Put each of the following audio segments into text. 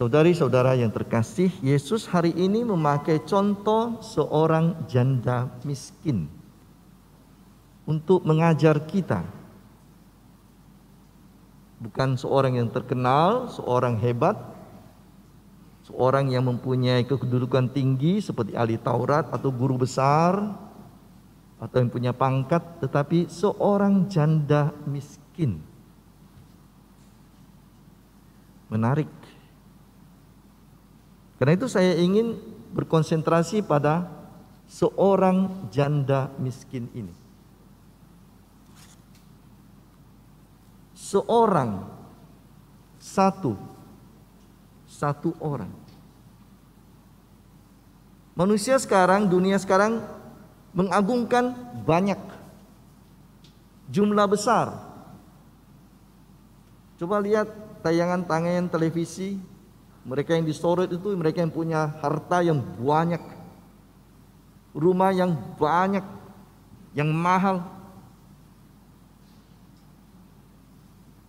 Saudari-saudara yang terkasih, Yesus hari ini memakai contoh seorang janda miskin untuk mengajar kita. Bukan seorang yang terkenal, seorang hebat, seorang yang mempunyai kedudukan tinggi seperti ahli Taurat atau guru besar, atau yang punya pangkat, tetapi seorang janda miskin. Menarik. Karena itu saya ingin berkonsentrasi pada seorang janda miskin ini. Seorang, satu orang. Manusia sekarang, dunia sekarang mengagungkan banyak, jumlah besar. Coba lihat tayangan-tayangan televisi. Mereka yang disorot itu mereka yang punya harta yang banyak, rumah yang banyak, yang mahal.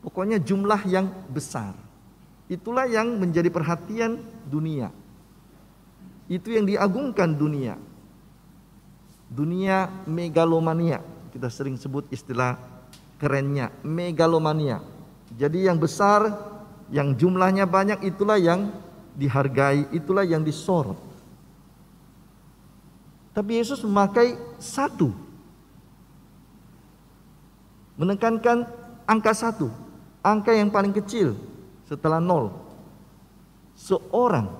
Pokoknya jumlah yang besar. Itulah yang menjadi perhatian dunia. Itu yang diagungkan dunia. Dunia megalomania. Kita sering sebut istilah kerennya, megalomania. Jadi yang besar, yang jumlahnya banyak, itulah yang dihargai, itulah yang disorot. Tapi Yesus memakai satu, menekankan angka satu, angka yang paling kecil setelah nol. Seorang,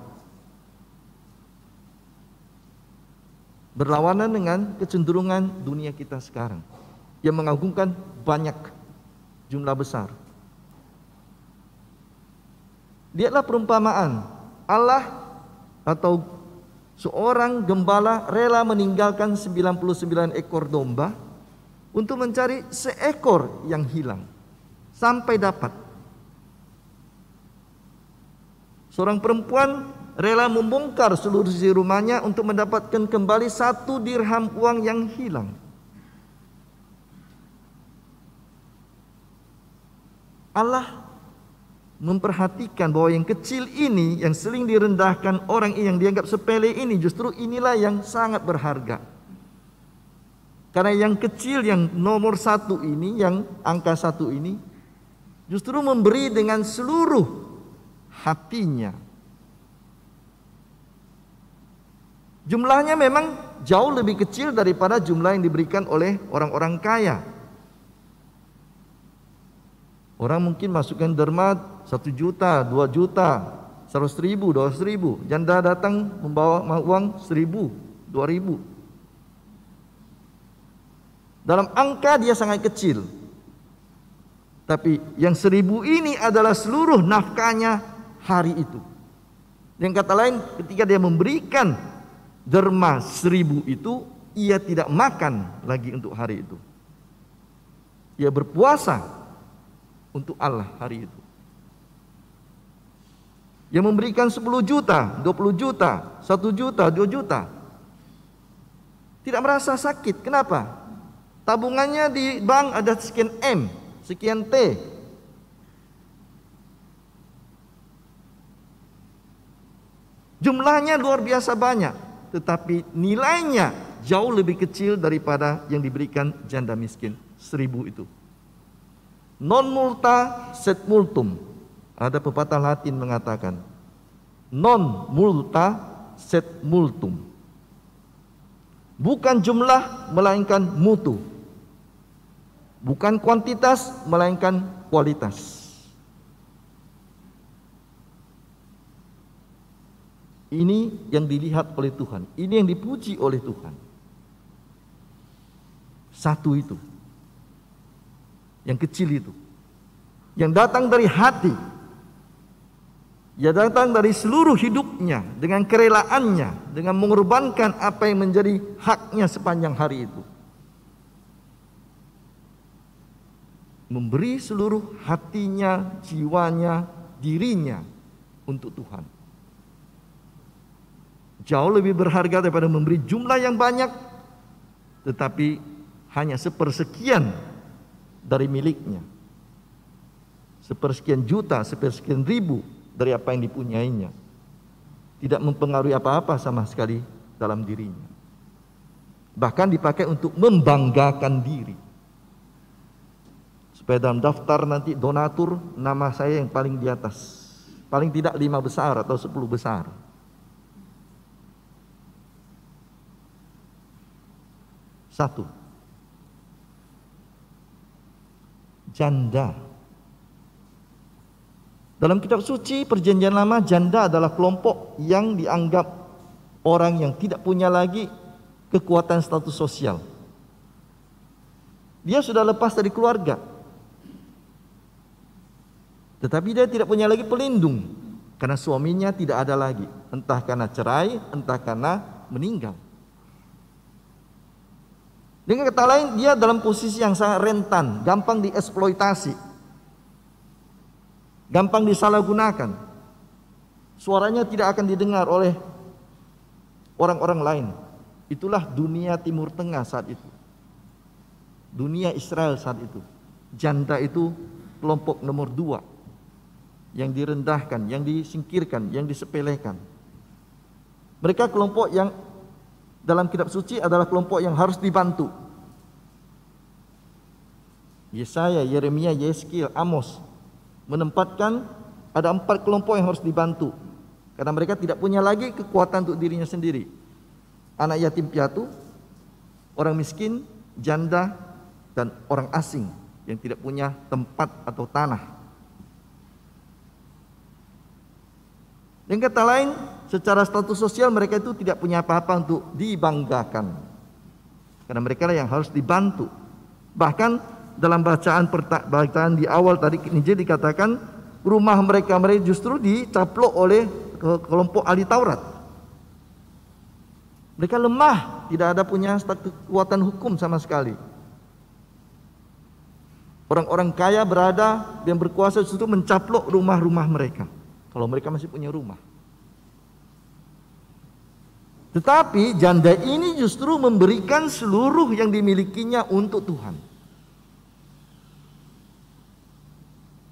berlawanan dengan kecenderungan dunia kita sekarang yang mengagungkan banyak, jumlah besar. Lihatlah perumpamaan Allah atau seorang gembala rela meninggalkan 99 ekor domba untuk mencari seekor yang hilang sampai dapat. Seorang perempuan rela membongkar seluruh isi rumahnya untuk mendapatkan kembali 1 dirham uang yang hilang. Allah memperhatikan bahwa yang kecil ini, yang sering direndahkan orang yang dianggap sepele ini, justru inilah yang sangat berharga. Karena yang kecil, yang nomor 1 ini, yang angka 1 ini, justru memberi dengan seluruh hatinya. Jumlahnya memang jauh lebih kecil daripada jumlah yang diberikan oleh orang-orang kaya. Orang mungkin masukkan derma 1 juta, 2 juta, 100 ribu, 200 ribu. Janda datang membawa uang 1.000, 2.000. Dalam angka dia sangat kecil. Tapi yang 1.000 ini adalah seluruh nafkahnya hari itu. Dengan kata lain, ketika dia memberikan derma 1.000 itu, ia tidak makan lagi untuk hari itu. Ia berpuasa untuk Allah hari itu. Yang memberikan 10 juta, 20 juta, 1 juta, 2 juta, tidak merasa sakit. Kenapa? Tabungannya di bank ada sekian M, sekian T. Jumlahnya luar biasa banyak, tetapi nilainya jauh lebih kecil daripada yang diberikan janda miskin 1.000 itu. Non multa sed multum. Ada pepatah Latin mengatakan non multa sed multum. Bukan jumlah melainkan mutu. Bukan kuantitas melainkan kualitas. Ini yang dilihat oleh Tuhan, ini yang dipuji oleh Tuhan. Satu itu, yang kecil itu, yang datang dari hati, ia datang dari seluruh hidupnya, dengan kerelaannya, dengan mengorbankan apa yang menjadi haknya sepanjang hari itu. Memberi seluruh hatinya, jiwanya, dirinya untuk Tuhan. Jauh lebih berharga daripada memberi jumlah yang banyak, tetapi hanya sepersekian dari miliknya. Sepersekian juta, sepersekian ribu dari apa yang dipunyainya. Tidak mempengaruhi apa-apa sama sekali dalam dirinya. Bahkan dipakai untuk membanggakan diri. Supaya dalam daftar nanti donatur, nama saya yang paling di atas. Paling tidak 5 besar atau 10 besar. Satu, janda. Dalam kitab suci Perjanjian Lama, janda adalah kelompok yang dianggap orang yang tidak punya lagi kekuatan status sosial. Dia sudah lepas dari keluarga, tetapi dia tidak punya lagi pelindung karena suaminya tidak ada lagi, entah karena cerai, entah karena meninggal. Dengan kata lain, dia dalam posisi yang sangat rentan, gampang dieksploitasi, gampang disalahgunakan. Suaranya tidak akan didengar oleh orang-orang lain. Itulah dunia Timur Tengah saat itu, dunia Israel saat itu. Janda itu kelompok nomor 2 yang direndahkan, yang disingkirkan, yang disepelekan. Mereka kelompok yang dalam kitab suci adalah kelompok yang harus dibantu. Yesaya, Yeremia, Yeskiel, Amos menempatkan ada 4 kelompok yang harus dibantu, karena mereka tidak punya lagi kekuatan untuk dirinya sendiri. Anak yatim piatu, orang miskin, janda, dan orang asing yang tidak punya tempat atau tanah. Dengan kata lain, secara status sosial mereka itu tidak punya apa-apa untuk dibanggakan, karena mereka lah yang harus dibantu. Bahkan dalam bacaan di awal tadi dikatakan rumah mereka justru dicaplok oleh kelompok ahli Taurat. Mereka lemah, tidak ada punya kekuatan hukum sama sekali. Orang-orang kaya berada yang berkuasa justru mencaplok rumah-rumah mereka, kalau mereka masih punya rumah. Tetapi janda ini justru memberikan seluruh yang dimilikinya untuk Tuhan.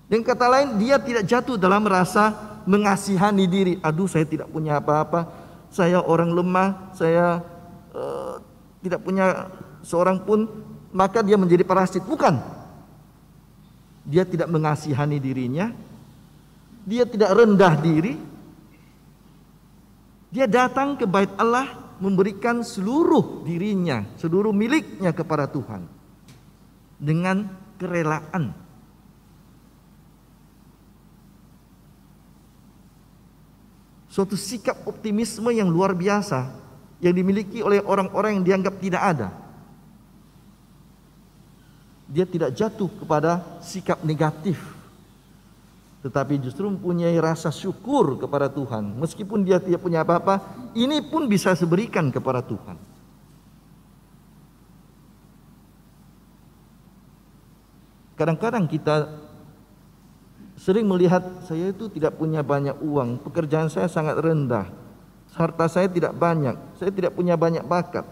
Dengan kata lain, dia tidak jatuh dalam rasa mengasihani diri. Aduh, saya tidak punya apa-apa, saya orang lemah, saya tidak punya seorang pun, maka dia menjadi parasit. Bukan. Dia tidak mengasihani dirinya, dia tidak rendah diri. Dia datang ke bait Allah memberikan seluruh dirinya, seluruh miliknya kepada Tuhan dengan kerelaan. Suatu sikap optimisme yang luar biasa yang dimiliki oleh orang-orang yang dianggap tidak ada. Dia tidak jatuh kepada sikap negatif, tetapi justru mempunyai rasa syukur kepada Tuhan. Meskipun dia tidak punya apa-apa, ini pun bisa diberikan kepada Tuhan. Kadang-kadang kita sering melihat, saya itu tidak punya banyak uang, pekerjaan saya sangat rendah, harta saya tidak banyak, saya tidak punya banyak bakat.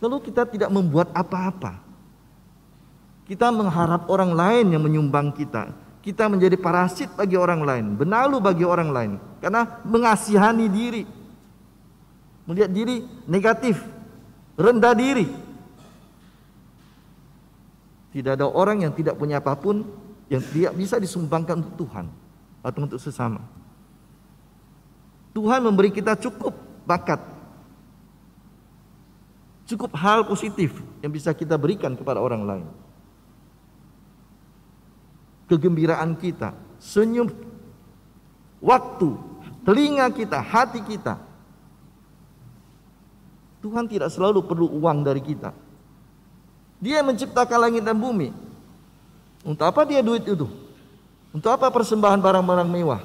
Lalu kita tidak membuat apa-apa. Kita mengharap orang lain yang menyumbang kita. Kita menjadi parasit bagi orang lain, benalu bagi orang lain, karena mengasihani diri, melihat diri negatif, rendah diri. Tidak ada orang yang tidak punya apapun yang tidak bisa disumbangkan untuk Tuhan atau untuk sesama. Tuhan memberi kita cukup bakat, cukup hal positif yang bisa kita berikan kepada orang lain. Kegembiraan kita, senyum, waktu, telinga kita, hati kita. Tuhan tidak selalu perlu uang dari kita. Dia menciptakan langit dan bumi. Untuk apa dia duit itu? Untuk apa persembahan barang-barang mewah?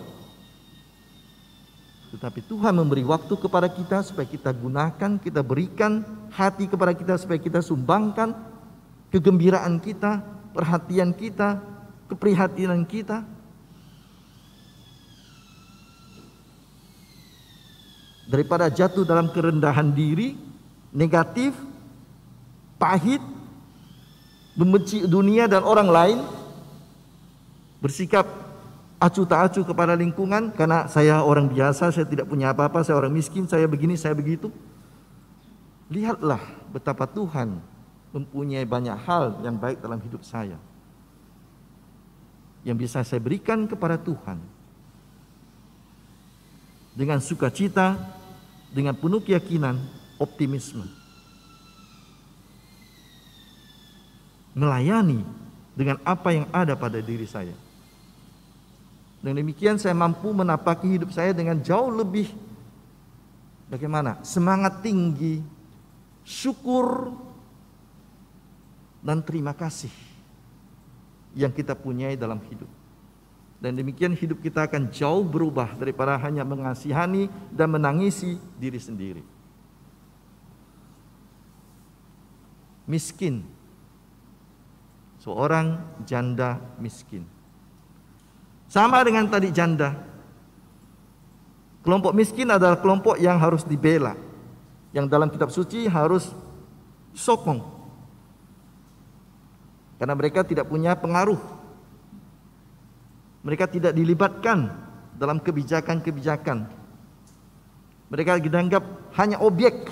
Tetapi Tuhan memberi waktu kepada kita supaya kita gunakan, kita berikan hati kepada kita supaya kita sumbangkan kegembiraan kita, perhatian kita, keprihatinan kita. Daripada jatuh dalam kerendahan diri, negatif, pahit, membenci dunia dan orang lain, bersikap acuh tak acuh kepada lingkungan karena saya orang biasa, saya tidak punya apa-apa, saya orang miskin, saya begini, saya begitu. Lihatlah betapa Tuhan mempunyai banyak hal yang baik dalam hidup saya, yang bisa saya berikan kepada Tuhan dengan sukacita, dengan penuh keyakinan, optimisme, melayani dengan apa yang ada pada diri saya. Dan demikian saya mampu menapaki hidup saya dengan jauh lebih bagaimana? Semangat tinggi, syukur, dan terima kasih yang kita punyai dalam hidup. Dan demikian hidup kita akan jauh berubah daripada hanya mengasihani dan menangisi diri sendiri. Miskin, seorang janda miskin. Sama dengan tadi janda. Kelompok miskin adalah kelompok yang harus dibela, yang dalam kitab suci harus sokong, karena mereka tidak punya pengaruh. Mereka tidak dilibatkan dalam kebijakan-kebijakan. Mereka dianggap hanya objek.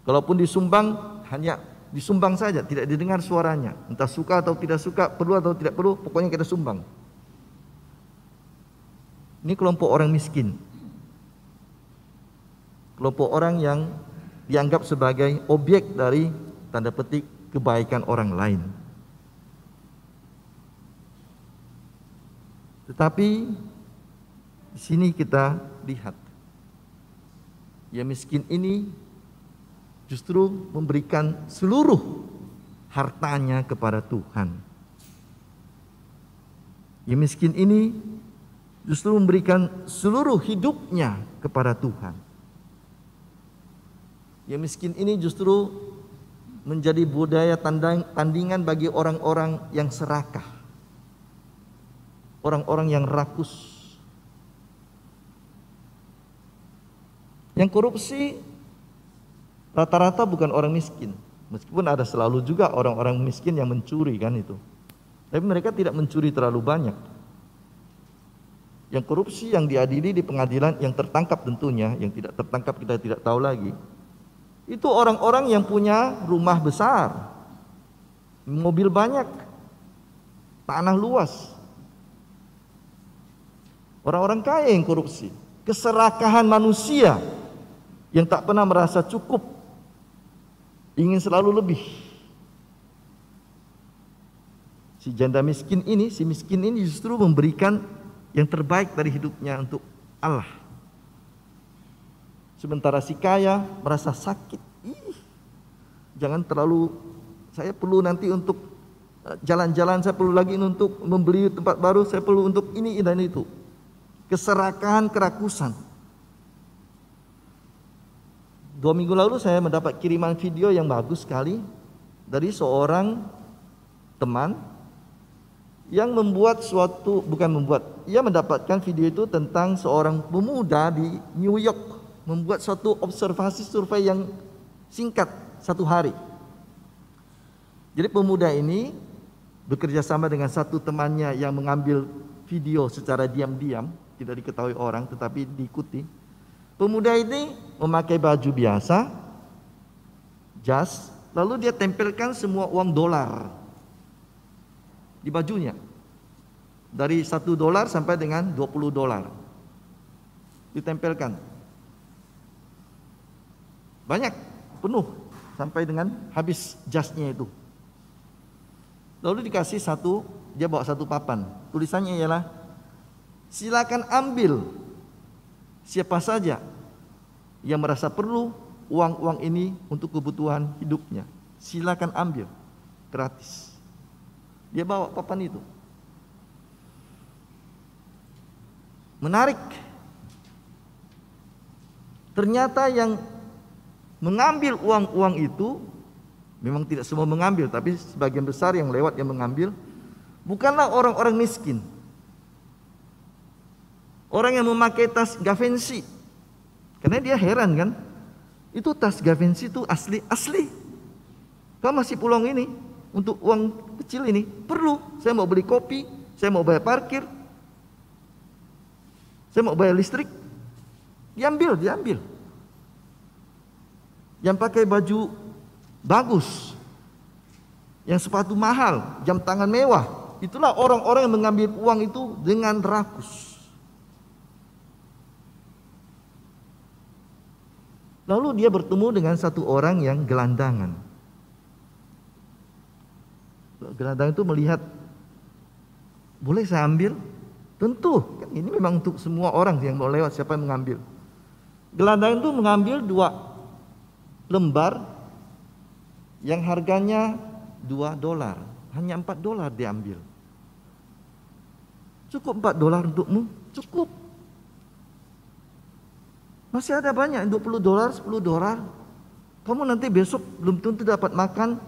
Kalaupun disumbang, hanya disumbang saja, tidak didengar suaranya. Entah suka atau tidak suka, perlu atau tidak perlu, pokoknya kita sumbang. Ini kelompok orang miskin. Kelompok orang yang dianggap sebagai objek dari tanda petik kebaikan orang lain. Tetapi di sini kita lihat, yang miskin ini justru memberikan seluruh hartanya kepada Tuhan. Yang miskin ini justru memberikan seluruh hidupnya kepada Tuhan. Yang miskin ini justru menjadi budaya tandingan bagi orang-orang yang serakah, orang-orang yang rakus. Yang korupsi rata-rata bukan orang miskin, meskipun ada selalu juga orang-orang miskin yang mencuri kan itu. Tapi mereka tidak mencuri terlalu banyak. Yang korupsi yang diadili di pengadilan, yang tertangkap tentunya, yang tidak tertangkap kita tidak tahu lagi. Itu orang-orang yang punya rumah besar, mobil banyak, tanah luas. Orang-orang kaya yang korupsi. Keserakahan manusia yang tak pernah merasa cukup, ingin selalu lebih. Si janda miskin ini, si miskin ini justru memberikan yang terbaik dari hidupnya untuk Allah. Sementara si kaya merasa sakit. Jangan terlalu, saya perlu nanti untuk jalan-jalan, saya perlu lagi untuk membeli tempat baru, saya perlu untuk ini dan itu. Keserakahan, kerakusan. 2 minggu lalu saya mendapat kiriman video yang bagus sekali dari seorang teman yang membuat ia mendapatkan video itu tentang seorang pemuda di New York membuat suatu observasi survei yang singkat 1 hari. Jadi pemuda ini bekerja sama dengan satu temannya yang mengambil video secara diam-diam, tidak diketahui orang tetapi diikuti. Pemuda ini memakai baju biasa, jas, lalu dia tempelkan semua uang dolar di bajunya. Dari $1 sampai dengan $20. Ditempelkan. Banyak, penuh, sampai dengan habis jasnya itu. Lalu dikasih dia bawa satu papan. Tulisannya ialah, silakan ambil siapa saja yang merasa perlu uang-uang ini untuk kebutuhan hidupnya. Silakan ambil, gratis. Dia bawa papan itu. Menarik. Ternyata yang mengambil uang-uang itu, memang tidak semua mengambil, tapi sebagian besar yang lewat yang mengambil, bukanlah orang-orang miskin. Orang yang memakai tas Givenchy. Karena dia heran kan, itu tas Givenchy itu asli. Kau masih peluang ini untuk uang kecil ini? Perlu, saya mau beli kopi, saya mau bayar parkir, saya mau bayar listrik, diambil. Yang pakai baju bagus, yang sepatu mahal, jam tangan mewah, itulah orang-orang yang mengambil uang itu dengan rakus. Lalu dia bertemu dengan satu orang yang gelandangan. Gelandangan itu melihat, boleh saya ambil? Tentu, kan ini memang untuk semua orang yang mau lewat, siapa yang mengambil. Gelandangan itu mengambil 2 lembar yang harganya $2. Hanya $4 diambil. Cukup $4 untukmu? Cukup. Masih ada banyak, $20, $10. Kamu nanti besok belum tentu dapat makan.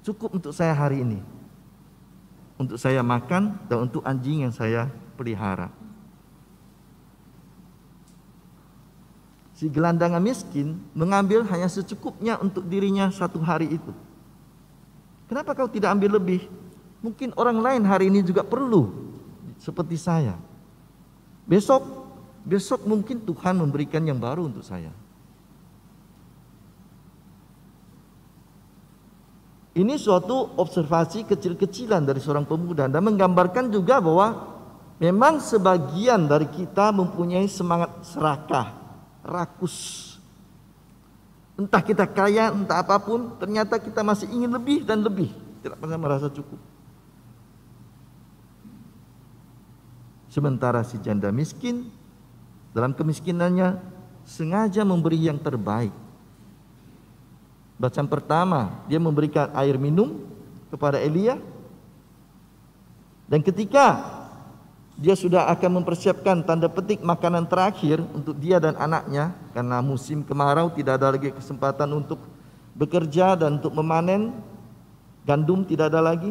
Cukup untuk saya hari ini, untuk saya makan dan untuk anjing yang saya pelihara. Si gelandangan miskin mengambil hanya secukupnya untuk dirinya satu hari itu. Kenapa kau tidak ambil lebih? Mungkin orang lain hari ini juga perlu seperti saya. Besok mungkin Tuhan memberikan yang baru untuk saya. Ini suatu observasi kecil-kecilan dari seorang pemuda dan menggambarkan juga bahwa memang sebagian dari kita mempunyai semangat serakah, rakus. Entah kita kaya, entah apapun, ternyata kita masih ingin lebih dan lebih, tidak pernah merasa cukup. Sementara si janda miskin dalam kemiskinannya sengaja memberi yang terbaik. Bacaan pertama, dia memberikan air minum kepada Elia. Dan ketika dia sudah akan mempersiapkan tanda petik makanan terakhir untuk dia dan anaknya, karena musim kemarau tidak ada lagi kesempatan untuk bekerja dan untuk memanen, gandum tidak ada lagi.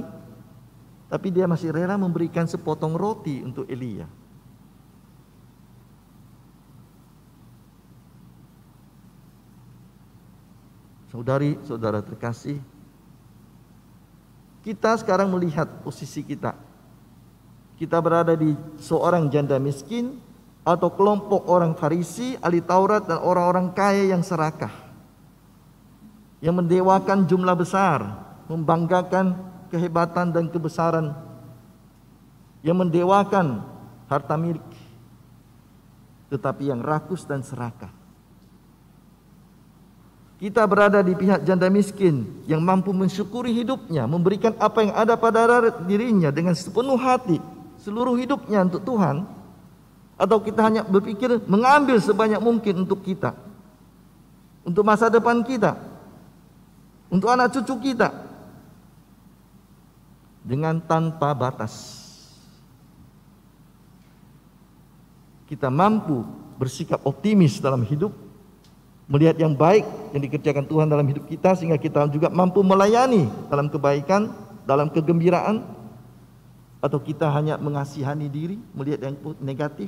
Tapi dia masih rela memberikan sepotong roti untuk Elia. Saudari-saudara terkasih, kita sekarang melihat posisi kita. Kita berada di seorang janda miskin atau kelompok orang Farisi, ahli Taurat dan orang-orang kaya yang serakah, yang mendewakan jumlah besar, membanggakan kehebatan dan kebesaran, yang mendewakan harta milik, tetapi yang rakus dan serakah. Kita berada di pihak janda miskin yang mampu mensyukuri hidupnya, memberikan apa yang ada pada dirinya dengan sepenuh hati, seluruh hidupnya untuk Tuhan. Atau kita hanya berpikir mengambil sebanyak mungkin untuk kita, untuk masa depan kita, untuk anak cucu kita, dengan tanpa batas. Kita mampu bersikap optimis dalam hidup, melihat yang baik yang dikerjakan Tuhan dalam hidup kita, sehingga kita juga mampu melayani dalam kebaikan, dalam kegembiraan. Atau kita hanya mengasihani diri, melihat yang negatif,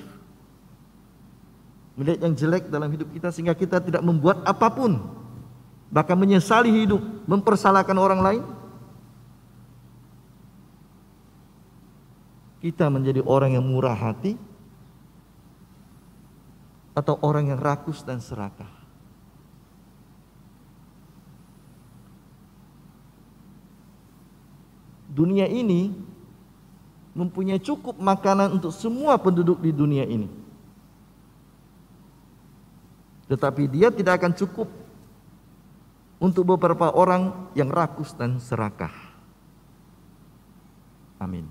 melihat yang jelek dalam hidup kita, sehingga kita tidak membuat apapun, bahkan menyesali hidup, mempersalahkan orang lain. Kita menjadi orang yang murah hati atau orang yang rakus dan serakah. Dunia ini mempunyai cukup makanan untuk semua penduduk di dunia ini. Tetapi dia tidak akan cukup untuk beberapa orang yang rakus dan serakah. Amin.